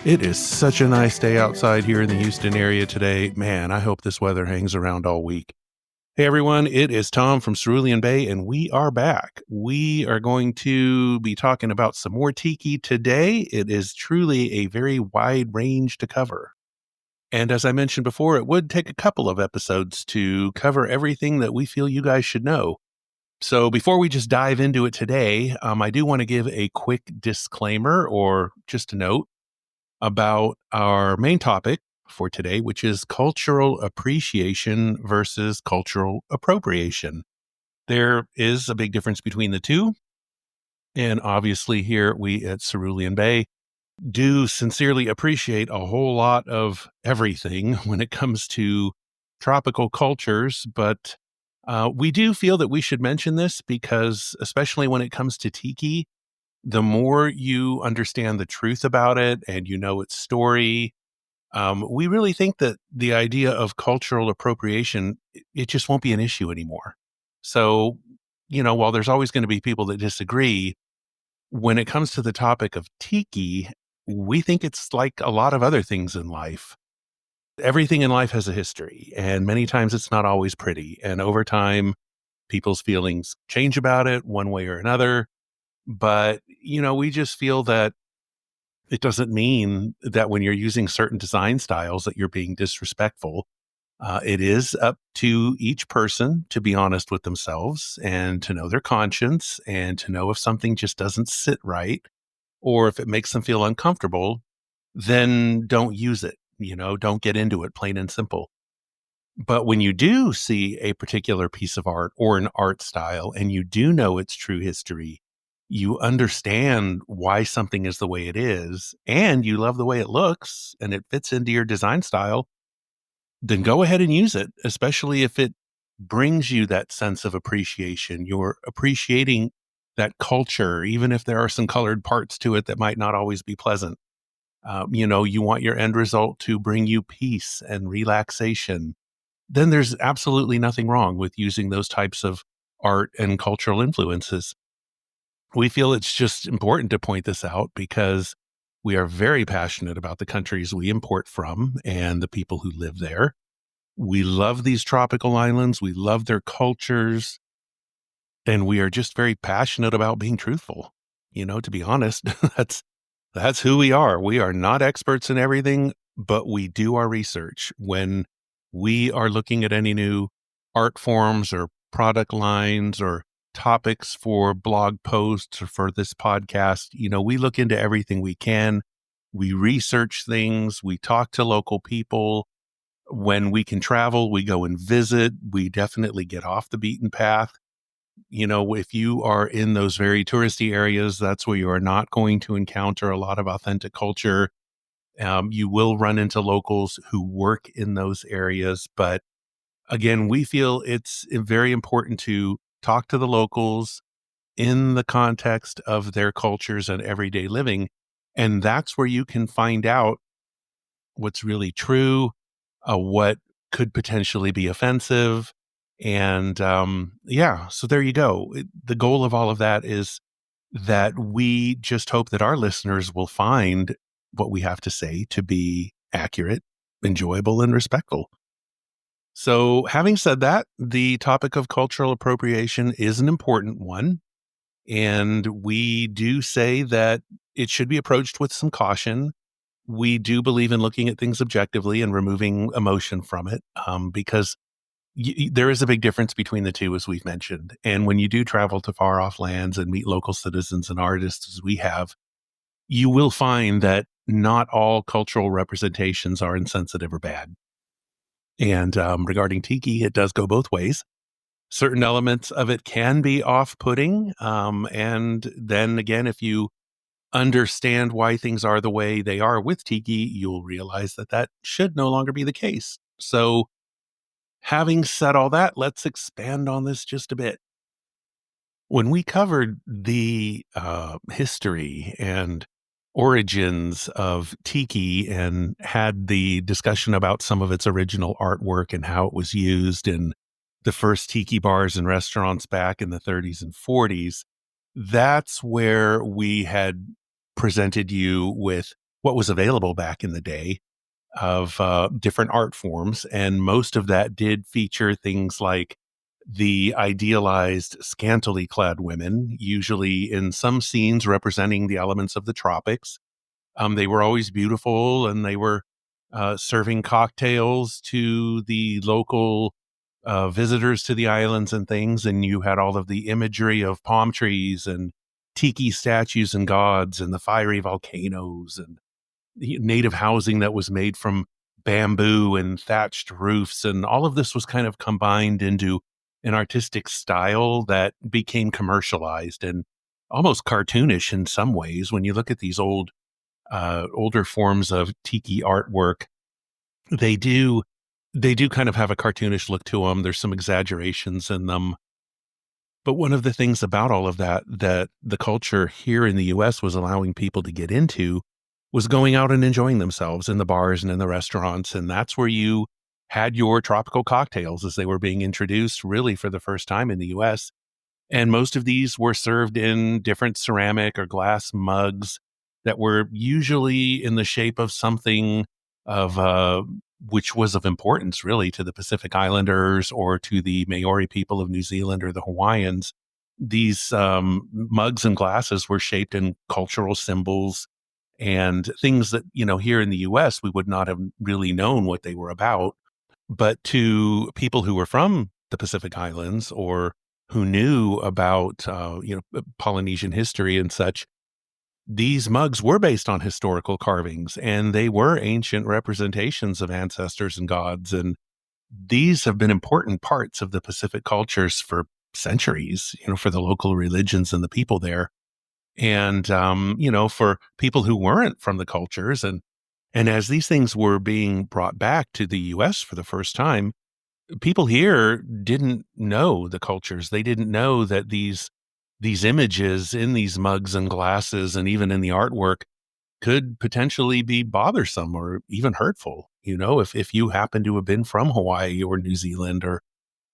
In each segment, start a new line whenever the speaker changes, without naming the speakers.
It is such a nice day outside here in the Houston area today. Man, I hope this weather hangs around all week. Hey everyone, it is Tom from Cerulean Bay, and we are back. We are going to be talking about some more Tiki today. It is truly a very wide range to cover. And as I mentioned before, it would take a couple of episodes to cover everything that we feel you guys should know. So before we just dive into it today, I do want to give a quick disclaimer or just a note about our main topic for today, which is cultural appreciation versus cultural appropriation. There is a big difference between the two. And obviously, here we at Cerulean Bay do sincerely appreciate a whole lot of everything when it comes to tropical cultures. But we do feel that we should mention this because, especially when it comes to Tiki, the more you understand the truth about it and you know its story, we really think that the idea of cultural appropriation, it just won't be an issue anymore. So, while there's always going to be people that disagree, when it comes to the topic of Tiki, we think it's like a lot of other things in life. Everything in life has a history, and many times it's not always pretty. And over time, people's feelings change about it one way or another. But, we just feel that it doesn't mean that when you're using certain design styles that you're being disrespectful. It is up to each person to be honest with themselves and to know their conscience and to know if something just doesn't sit right or if it makes them feel uncomfortable, then don't use it. Don't get into it, plain and simple. But when you do see a particular piece of art or an art style and you do know its true history, you understand why something is the way it is, and you love the way it looks and it fits into your design style, then go ahead and use it, especially if it brings you that sense of appreciation. You're appreciating that culture, even if there are some colored parts to it that might not always be pleasant. You want your end result to bring you peace and relaxation. Then there's absolutely nothing wrong with using those types of art and cultural influences. We feel it's just important to point this out because we are very passionate about the countries we import from and the people who live there. We love these tropical islands. We love their cultures. And we are just very passionate about being truthful. To be honest, that's who we are. We are not experts in everything, but we do our research. When we are looking at any new art forms or product lines or topics for blog posts or for this podcast, we look into everything we can. We research things. We talk to local people. When we can travel, we go and visit. We definitely get off the beaten path. If you are in those very touristy areas, that's where you are not going to encounter a lot of authentic culture. You will run into locals who work in those areas. But again, we feel it's very important to talk to the locals in the context of their cultures and everyday living. And that's where you can find out what's really true, what could potentially be offensive. And so there you go. The goal of all of that is that we just hope that our listeners will find what we have to say to be accurate, enjoyable, and respectful. So having said that, the topic of cultural appropriation is an important one. And we do say that it should be approached with some caution. We do believe in looking at things objectively and removing emotion from it, because there is a big difference between the two, as we've mentioned. And when you do travel to far off lands and meet local citizens and artists, as we have, you will find that not all cultural representations are insensitive or bad. And regarding Tiki, it does go both ways. Certain elements of it can be off-putting. And then again, if you understand why things are the way they are with Tiki, you'll realize that that should no longer be the case. So having said all that, let's expand on this just a bit. When we covered the history and origins of Tiki and had the discussion about some of its original artwork and how it was used in the first Tiki bars and restaurants back in the 30s and 40s, that's where we had presented you with what was available back in the day of different art forms. And most of that did feature things like the idealized, scantily clad women, usually in some scenes representing the elements of the tropics. They were always beautiful, and they were serving cocktails to the local visitors to the islands and things. And you had all of the imagery of palm trees and tiki statues and gods and the fiery volcanoes and the native housing that was made from bamboo and thatched roofs. And all of this was kind of combined into an artistic style that became commercialized and almost cartoonish in some ways. When you look at these older forms of tiki artwork, they do they do kind of have a cartoonish look to them. There's some exaggerations in them. But one of the things about all of that, that the culture here in the US was allowing people to get into, was going out and enjoying themselves in the bars and in the restaurants. And that's where you had your tropical cocktails as they were being introduced really for the first time in the US. And most of these were served in different ceramic or glass mugs that were usually in the shape of something of which was of importance really to the Pacific Islanders or to the Maori people of New Zealand or the Hawaiians. These mugs and glasses were shaped in cultural symbols and things that, here in the US, we would not have really known what they were about. But to people who were from the Pacific Islands or who knew about, Polynesian history and such, these mugs were based on historical carvings and they were ancient representations of ancestors and gods. And these have been important parts of the Pacific cultures for centuries, for the local religions and the people there. And, for people who weren't from the cultures and as these things were being brought back to the US for the first time, people here didn't know the cultures. They didn't know that these images in these mugs and glasses and even in the artwork could potentially be bothersome or even hurtful. If you happen to have been from Hawaii or New Zealand or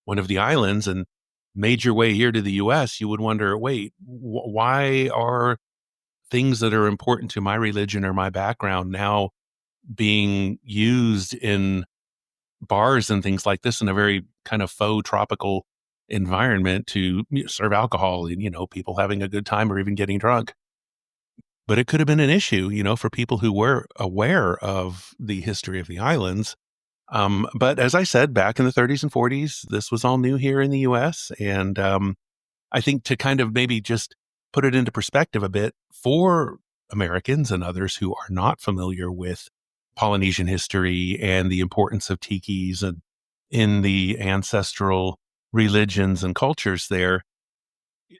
one of the islands and made your way here to the US, you would wonder, wait, why are things that are important to my religion or my background now being used in bars and things like this in a very kind of faux tropical environment to serve alcohol and, people having a good time or even getting drunk. But it could have been an issue, for people who were aware of the history of the islands. But as I said, back in the 30s and 40s, this was all new here in the US. And I think to kind of maybe just put it into perspective a bit for Americans and others who are not familiar with Polynesian history and the importance of tikis and in the ancestral religions and cultures there,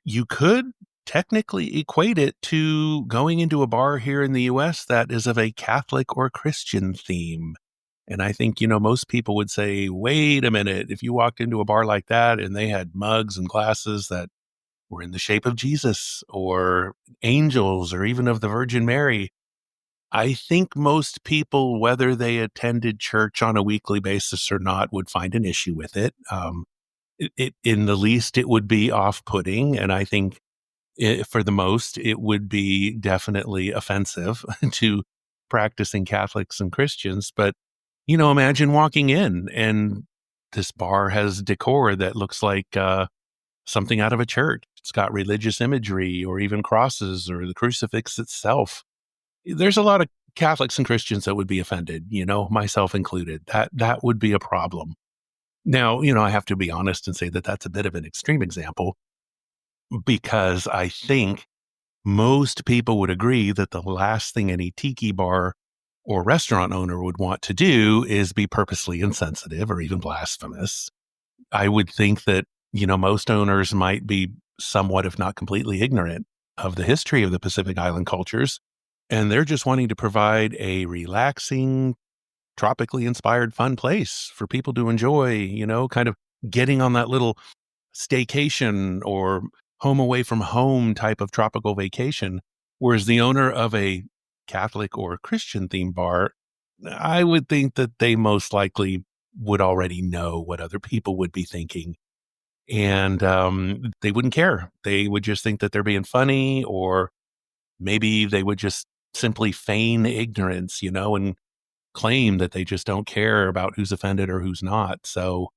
you could technically equate it to going into a bar here in the US that is of a Catholic or Christian theme. And I think, most people would say, wait a minute, if you walked into a bar like that and they had mugs and glasses that were in the shape of Jesus or angels or even of the Virgin Mary, I think most people, whether they attended church on a weekly basis or not, would find an issue with it. In the least, it would be off-putting, and I think for the most, it would be definitely offensive to practicing Catholics and Christians. But imagine walking in and this bar has decor that looks like something out of a church. It's got religious imagery or even crosses or the crucifix itself. There's a lot of Catholics and Christians that would be offended, myself included. That would be a problem. Now, I have to be honest and say that that's a bit of an extreme example because I think most people would agree that the last thing any tiki bar or restaurant owner would want to do is be purposely insensitive or even blasphemous. I would think that, most owners might be somewhat, if not completely ignorant of the history of the Pacific Island cultures. And they're just wanting to provide a relaxing, tropically inspired, fun place for people to enjoy, kind of getting on that little staycation or home away from home type of tropical vacation. Whereas the owner of a Catholic or Christian themed bar, I would think that they most likely would already know what other people would be thinking. And they wouldn't care. They would just think that they're being funny, or maybe they would just simply feign ignorance, and claim that they just don't care about who's offended or who's not. So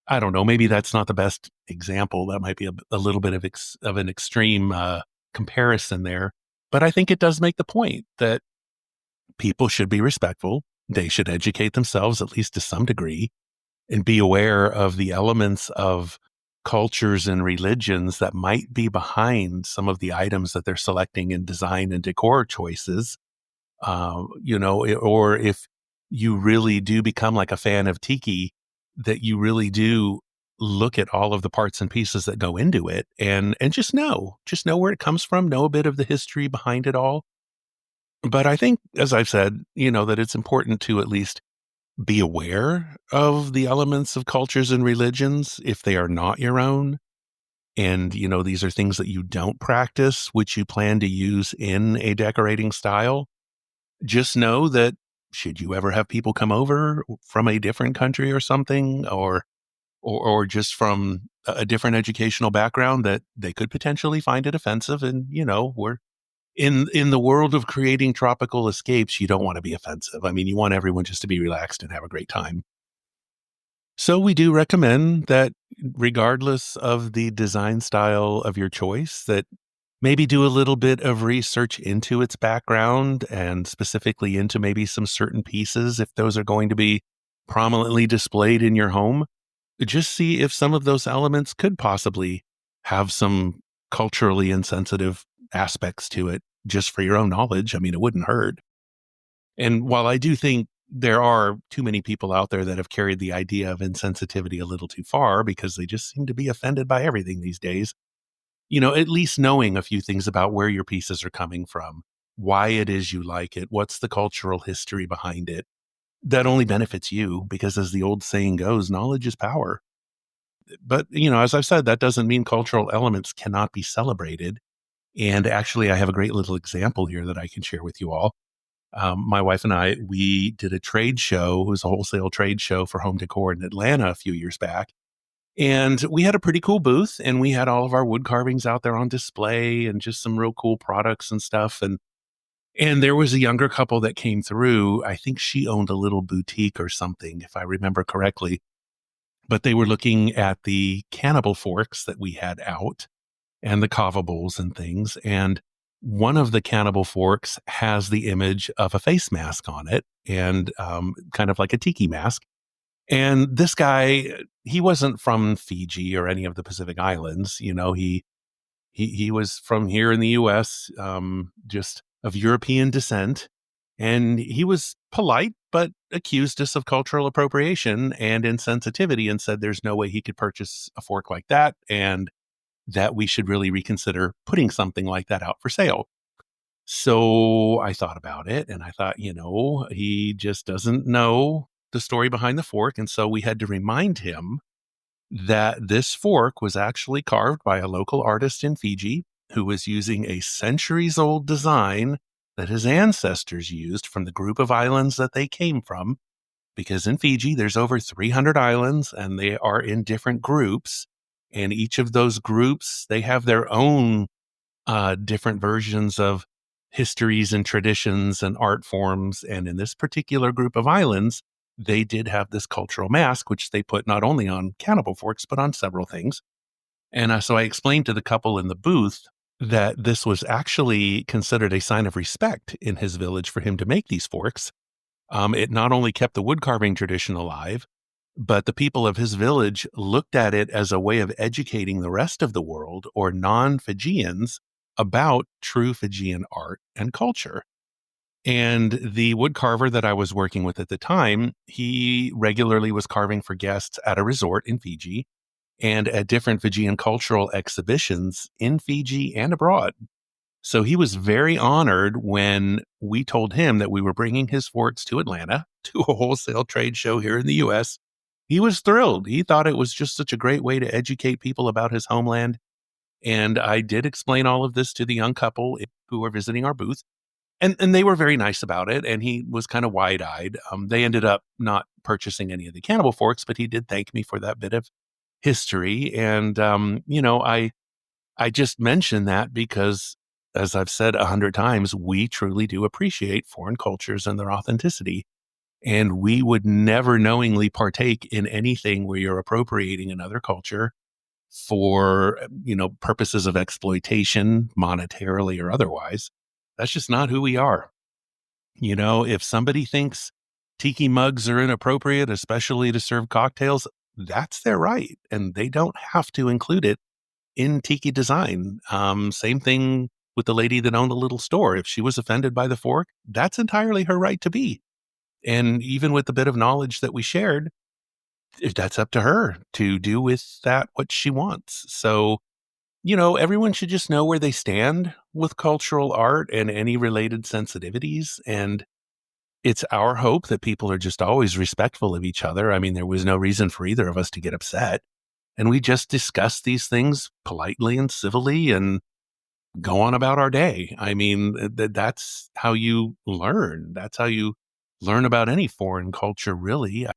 I don't know. Maybe that's not the best example. That might be a little bit of an extreme comparison there. But I think it does make the point that people should be respectful. They should educate themselves, at least to some degree, and be aware of the elements of cultures and religions that might be behind some of the items that they're selecting in design and decor choices. Or if you really do become like a fan of Tiki, that you really do look at all of the parts and pieces that go into it, and just know where it comes from, know a bit of the history behind it all. But I think, as I've said, that it's important to at least be aware of the elements of cultures and religions if they are not your own. And, these are things that you don't practice, which you plan to use in a decorating style. Just know that should you ever have people come over from a different country or something, or just from a different educational background, that they could potentially find it offensive. And, we're in the world of creating tropical escapes, you don't want to be offensive. I mean, you want everyone just to be relaxed and have a great time. So we do recommend that regardless of the design style of your choice, that maybe do a little bit of research into its background and specifically into maybe some certain pieces if those are going to be prominently displayed in your home. Just see if some of those elements could possibly have some culturally insensitive aspects to it, just for your own knowledge. I mean, it wouldn't hurt. And while I do think there are too many people out there that have carried the idea of insensitivity a little too far because they just seem to be offended by everything these days, at least knowing a few things about where your pieces are coming from, why it is you like it, what's the cultural history behind it, that only benefits you because, as the old saying goes, knowledge is power. But, as I've said, that doesn't mean cultural elements cannot be celebrated. And actually, I have a great little example here that I can share with you all. My wife and I, we did a trade show. It was a wholesale trade show for home decor in Atlanta a few years back. And we had a pretty cool booth, and we had all of our wood carvings out there on display and just some real cool products and stuff. And there was a younger couple that came through. I think she owned a little boutique or something, if I remember correctly. But they were looking at the cannibal forks that we had out and the kava bowls and things. And one of the cannibal forks has the image of a face mask on it, and kind of like a tiki mask. And this guy, he wasn't from Fiji or any of the Pacific Islands. He was from here in the U.S., just of European descent, and he was polite, but accused us of cultural appropriation and insensitivity, and said there's no way he could purchase a fork like that, and that we should really reconsider putting something like that out for sale. So I thought about it, and I thought, he just doesn't know the story behind the fork. And so we had to remind him that this fork was actually carved by a local artist in Fiji who was using a centuries old design that his ancestors used from the group of islands that they came from. Because in Fiji, there's over 300 islands, and they are in different groups. And each of those groups, they have their own different versions of histories and traditions and art forms. And in this particular group of islands, they did have this cultural mask, which they put not only on cannibal forks, but on several things. And so I explained to the couple in the booth that this was actually considered a sign of respect in his village for him to make these forks. It not only kept the wood carving tradition alive, but the people of his village looked at it as a way of educating the rest of the world, or non-Fijians, about true Fijian art and culture. And the wood carver that I was working with at the time, he regularly was carving for guests at a resort in Fiji and at different Fijian cultural exhibitions in Fiji and abroad. So he was very honored when we told him that we were bringing his forks to Atlanta to a wholesale trade show here in the US. He was thrilled. He thought it was just such a great way to educate people about his homeland. And I did explain all of this to the young couple who were visiting our booth. And they were very nice about it. And he was kind of wide eyed. They ended up not purchasing any of the cannibal forks, but he did thank me for that bit of history. And, I just mentioned that because as I've said 100 times, we truly do appreciate foreign cultures and their authenticity. And we would never knowingly partake in anything where you're appropriating another culture for, purposes of exploitation, monetarily or otherwise. That's just not who we are. If somebody thinks tiki mugs are inappropriate, especially to serve cocktails, that's their right. And they don't have to include it in tiki design. Same thing with the lady that owned the little store. If she was offended by the fork, that's entirely her right to be. And even with the bit of knowledge that we shared, that's up to her to do with that what she wants. So, everyone should just know where they stand with cultural art and any related sensitivities. And it's our hope that people are just always respectful of each other. I mean, there was no reason for either of us to get upset. And we just discuss these things politely and civilly and go on about our day. I mean, that's how you learn. That's how you learn about any foreign culture, really.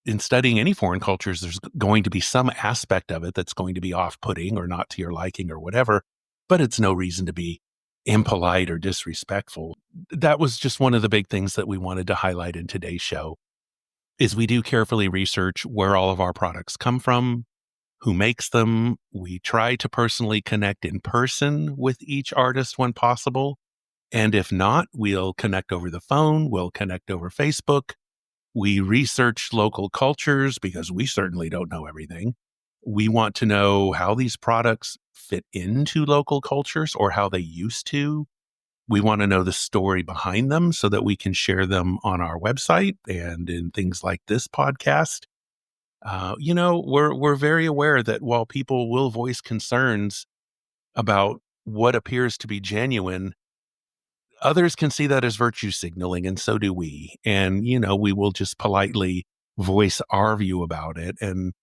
In studying any foreign cultures, there's going to be some aspect of it that's going to be off-putting or not to your liking or whatever, but it's no reason to be impolite or disrespectful. That was just one of the big things that we wanted to highlight in today's show is we do carefully research where all of our products come from, who makes them. We try to personally connect in person with each artist when possible. And if not, we'll connect over the phone, we'll connect over Facebook. We research local cultures because we certainly don't know everything. We want to know how these products fit into local cultures or how they used to. We want to know the story behind them so that we can share them on our website and in things like this podcast. We're very aware that while people will voice concerns about what appears to be genuine, others can see that as virtue signaling, and so do we. And, we will just politely voice our view about it and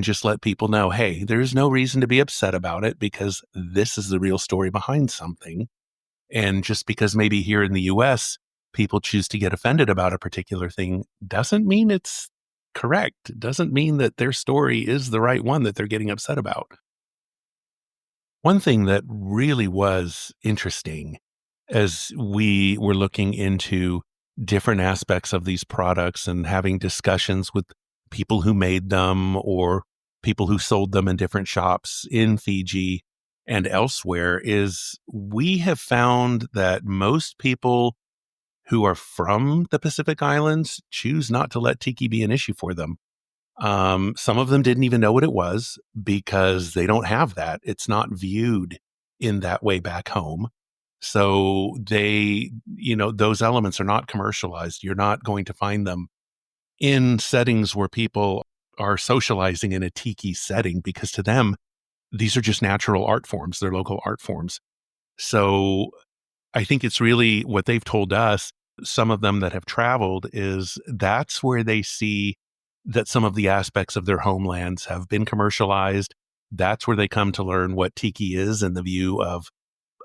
just let people know, hey, there's no reason to be upset about it because this is the real story behind something. And just because maybe here in the US, people choose to get offended about a particular thing doesn't mean it's correct. It doesn't mean that their story is the right one that they're getting upset about. One thing that really was interesting as we were looking into different aspects of these products and having discussions with people who made them or people who sold them in different shops in Fiji and elsewhere is we have found that most people who are from the Pacific Islands choose not to let tiki be an issue for them. Some of them didn't even know what it was because they don't have that. It's not viewed in that way back home. So those elements are not commercialized. You're not going to find them in settings where people are socializing in a tiki setting because to them, these are just natural art forms. They're local art forms. So I think it's really what they've told us, some of them that have traveled, is that's where they see that some of the aspects of their homelands have been commercialized. That's where they come to learn what tiki is in the view of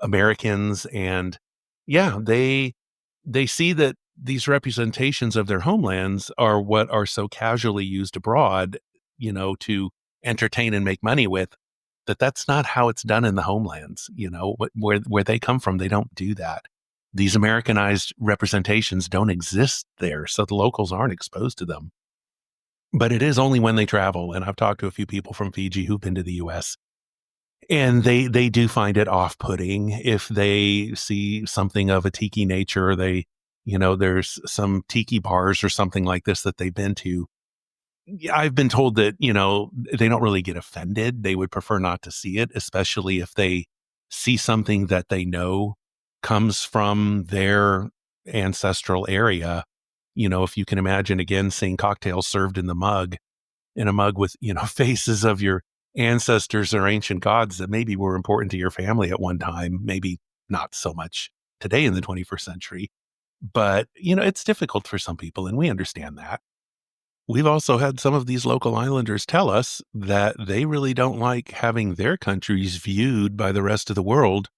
Americans. And yeah, they see that these representations of their homelands are what are so casually used abroad, to entertain and make money with, that's not how it's done in the homelands. Where they come from, they don't do that. These Americanized representations don't exist there, so the locals aren't exposed to them. But it is only when they travel, and I've talked to a few people from Fiji who've been to the US, and they do find it off-putting if they see something of a tiki nature. There's some tiki bars or something like this that they've been to. Yeah, I've been told that, they don't really get offended. They would prefer not to see it, especially if they see something that they know comes from their ancestral area. If you can imagine, again, seeing cocktails served in a mug with, faces of your ancestors or ancient gods that maybe were important to your family at one time, maybe not so much today in the 21st century. But, it's difficult for some people, and we understand that. We've also had some of these local islanders tell us that they really don't like having their countries viewed by the rest of the world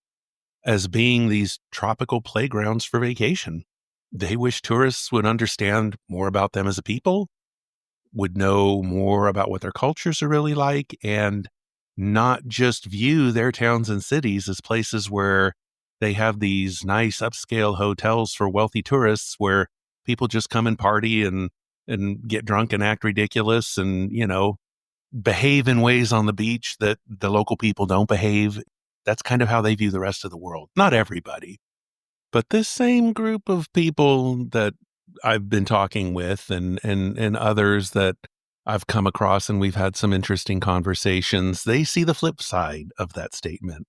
as being these tropical playgrounds for vacation. They wish tourists would understand more about them as a people, would know more about what their cultures are really like, and not just view their towns and cities as places where They have these nice upscale hotels for wealthy tourists where people just come and party and get drunk and act ridiculous and, behave in ways on the beach that the local people don't behave. That's kind of how they view the rest of the world. Not everybody, but this same group of people that I've been talking with and others that I've come across and we've had some interesting conversations, they see the flip side of that statement.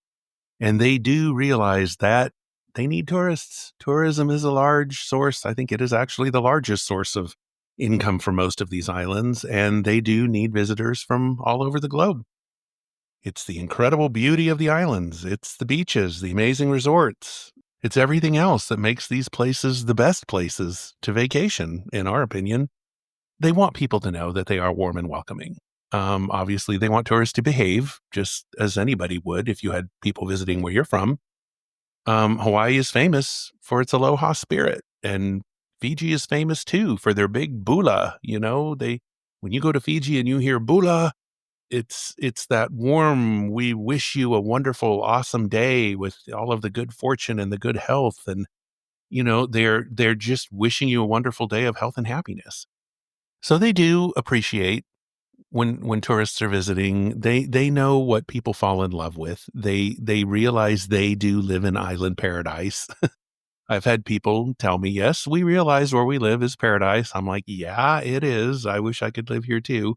And they do realize that they need tourists. Tourism is a large source. I think it is actually the largest source of income for most of these islands, and they do need visitors from all over the globe. It's the incredible beauty of the islands. It's the beaches, the amazing resorts. It's everything else that makes these places the best places to vacation, in our opinion. They want people to know that they are warm and welcoming. Obviously, they want tourists to behave just as anybody would if you had people visiting where you're from. Hawaii is famous for its aloha spirit, and Fiji is famous too for their big bula. When you go to Fiji and you hear bula, it's that warm. We wish you a wonderful, awesome day with all of the good fortune and the good health, and they're just wishing you a wonderful day of health and happiness. So they do appreciate when tourists are visiting, they know what people fall in love with. They realize they do live in island paradise. I've had people tell me, "Yes, we realize where we live is paradise." I'm like, "Yeah, it is. I wish I could live here too."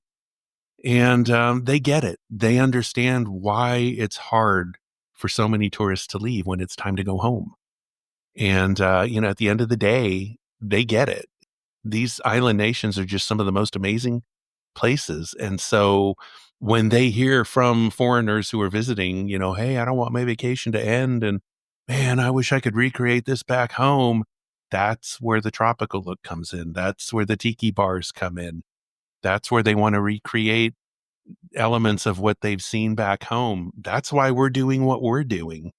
And they get it. They understand why it's hard for so many tourists to leave when it's time to go home. And at the end of the day, they get it. These island nations are just some of the most amazing places. And so when they hear from foreigners who are visiting, hey, I don't want my vacation to end. And man, I wish I could recreate this back home. That's where the tropical look comes in. That's where the tiki bars come in. That's where they want to recreate elements of what they've seen back home. That's why we're doing what we're doing.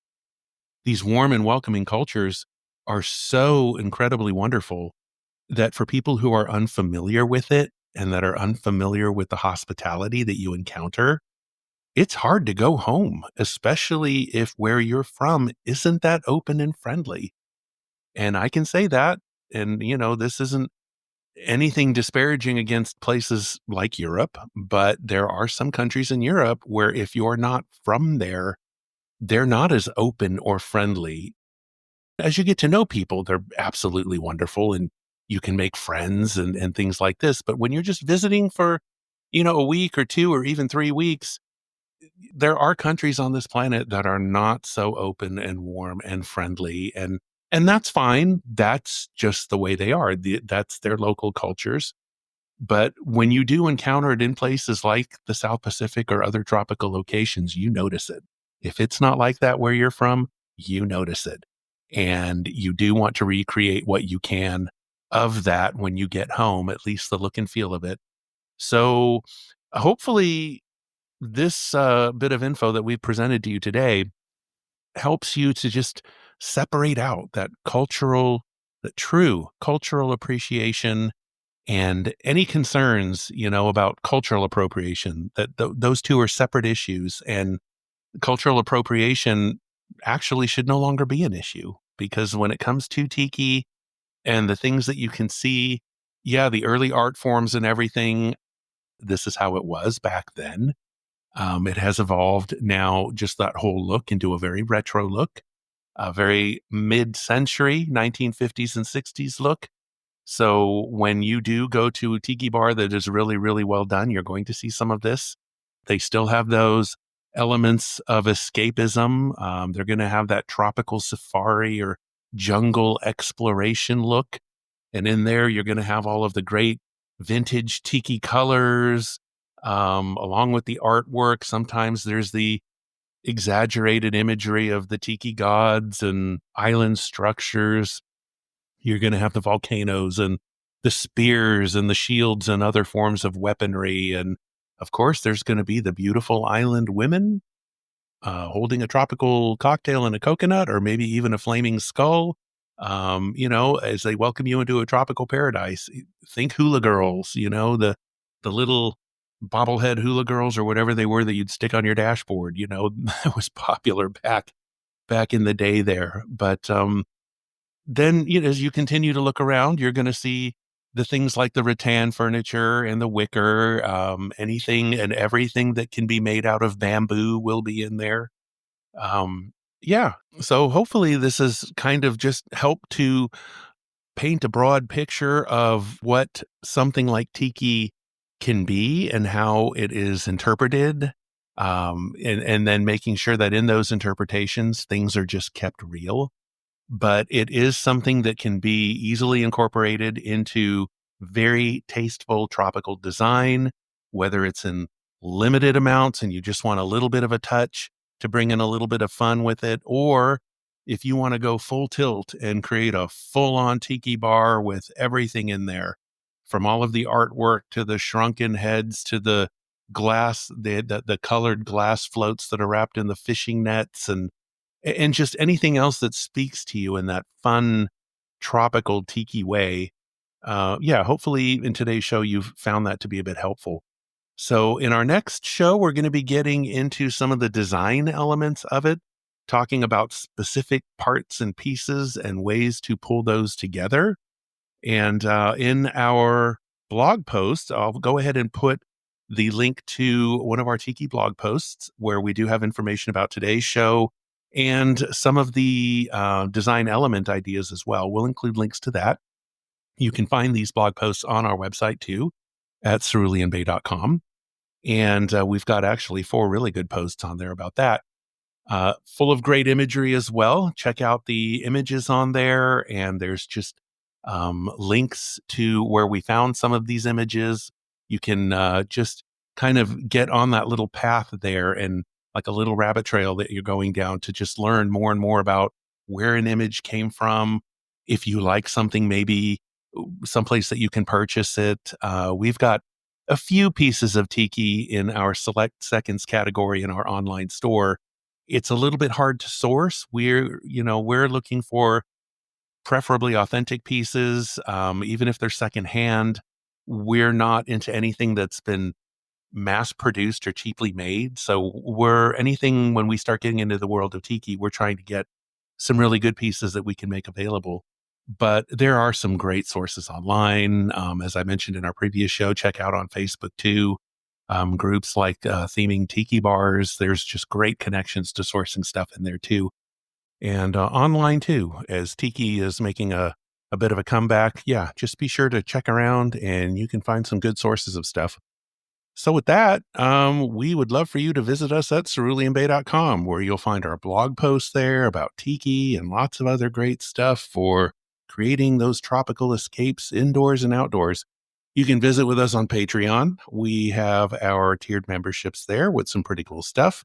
These warm and welcoming cultures are so incredibly wonderful that for people who are unfamiliar with it and that are unfamiliar with the hospitality that you encounter, it's hard to go home, especially if where you're from isn't that open and friendly. And I can say that. And, this isn't anything disparaging against places like Europe, but there are some countries in Europe where if you're not from there, they're not as open or friendly. As you get to know people, they're absolutely wonderful and you can make friends and things like this. But when you're just visiting for, a week or 2 or even 3 weeks, there are countries on this planet that are not so open and warm and friendly. And that's fine. That's just the way they are. That's their local cultures. But when you do encounter it in places like the South Pacific or other tropical locations, you notice it. If it's not like that where you're from, you notice it. And you do want to recreate what you can of that when you get home, at least the look and feel of it. So hopefully, this bit of info that we've presented to you today helps you to just separate out the true cultural appreciation and any concerns, about cultural appropriation, that those two are separate issues. And cultural appropriation actually should no longer be an issue because when it comes to Tiki and the things that you can see, yeah, the early art forms and everything, this is how it was back then. It has evolved now, just that whole look into a very retro look, a very mid-century 1950s and 60s look. So when you do go to a tiki bar that is really, really well done, you're going to see some of this. They still have those elements of escapism. They're going to have that tropical safari or jungle exploration look. And in there, you're going to have all of the great vintage tiki colors, along with the artwork. Sometimes there's the exaggerated imagery of the tiki gods and island structures. You're going to have the volcanoes and the spears and the shields and other forms of weaponry. And of course, there's going to be the beautiful island women holding a tropical cocktail and a coconut, or maybe even a flaming skull. As they welcome you into a tropical paradise. Think hula girls, the little bobblehead hula girls or whatever they were that you'd stick on your dashboard. That was popular back back in the day there. But then, as you continue to look around, you're going to see the things like the rattan furniture and the wicker, anything and everything that can be made out of bamboo will be in there. Yeah. So hopefully this has kind of just helped to paint a broad picture of what something like Tiki can be and how it is interpreted. And then making sure that in those interpretations, things are just kept real, but it is something that can be easily incorporated into very tasteful tropical design, whether it's in limited amounts and you just want a little bit of a touch to bring in a little bit of fun with it, or if you want to go full tilt and create a full on tiki bar with everything in there, from all of the artwork to the shrunken heads to the glass, the colored glass floats that are wrapped in the fishing nets and just anything else that speaks to you in that fun tropical tiki way. Yeah, hopefully in today's show, you've found that to be a bit helpful. So in our next show, we're going to be getting into some of the design elements of it, talking about specific parts and pieces and ways to pull those together. And in our blog post, I'll go ahead and put the link to one of our Tiki blog posts where we do have information about today's show and some of the design element ideas as well. We'll include links to that. You can find these blog posts on our website too at ceruleanbay.com. And we've got actually 4 really good posts on there about that. Full of great imagery as well. Check out the images on there, and there's just links to where we found some of these images. You can just kind of get on that little path there and like a little rabbit trail that you're going down to just learn more and more about where an image came from. If you like something, maybe someplace that you can purchase it. We've got a few pieces of Tiki in our select seconds category in our online store. It's a little bit hard to source. We're looking for preferably authentic pieces, even if they're secondhand. We're not into anything that's been mass produced or cheaply made. So when we start getting into the world of Tiki, we're trying to get some really good pieces that we can make available. But there are some great sources online. As I mentioned in our previous show, check out on Facebook too. Groups like Theming Tiki Bars. There's just great connections to sourcing stuff in there too. And online too, as Tiki is making a bit of a comeback. Yeah, just be sure to check around and you can find some good sources of stuff. So with that, we would love for you to visit us at ceruleanbay.com, where you'll find our blog posts there about Tiki and lots of other great stuff for creating those tropical escapes indoors and outdoors. You can visit with us on Patreon. We have our tiered memberships there with some pretty cool stuff.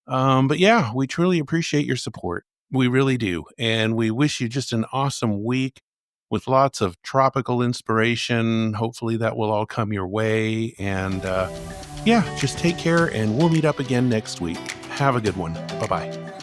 But yeah, we truly appreciate your support. We really do. And we wish you just an awesome week with lots of tropical inspiration. Hopefully that will all come your way. And yeah, just take care and we'll meet up again next week. Have a good one. Bye-bye.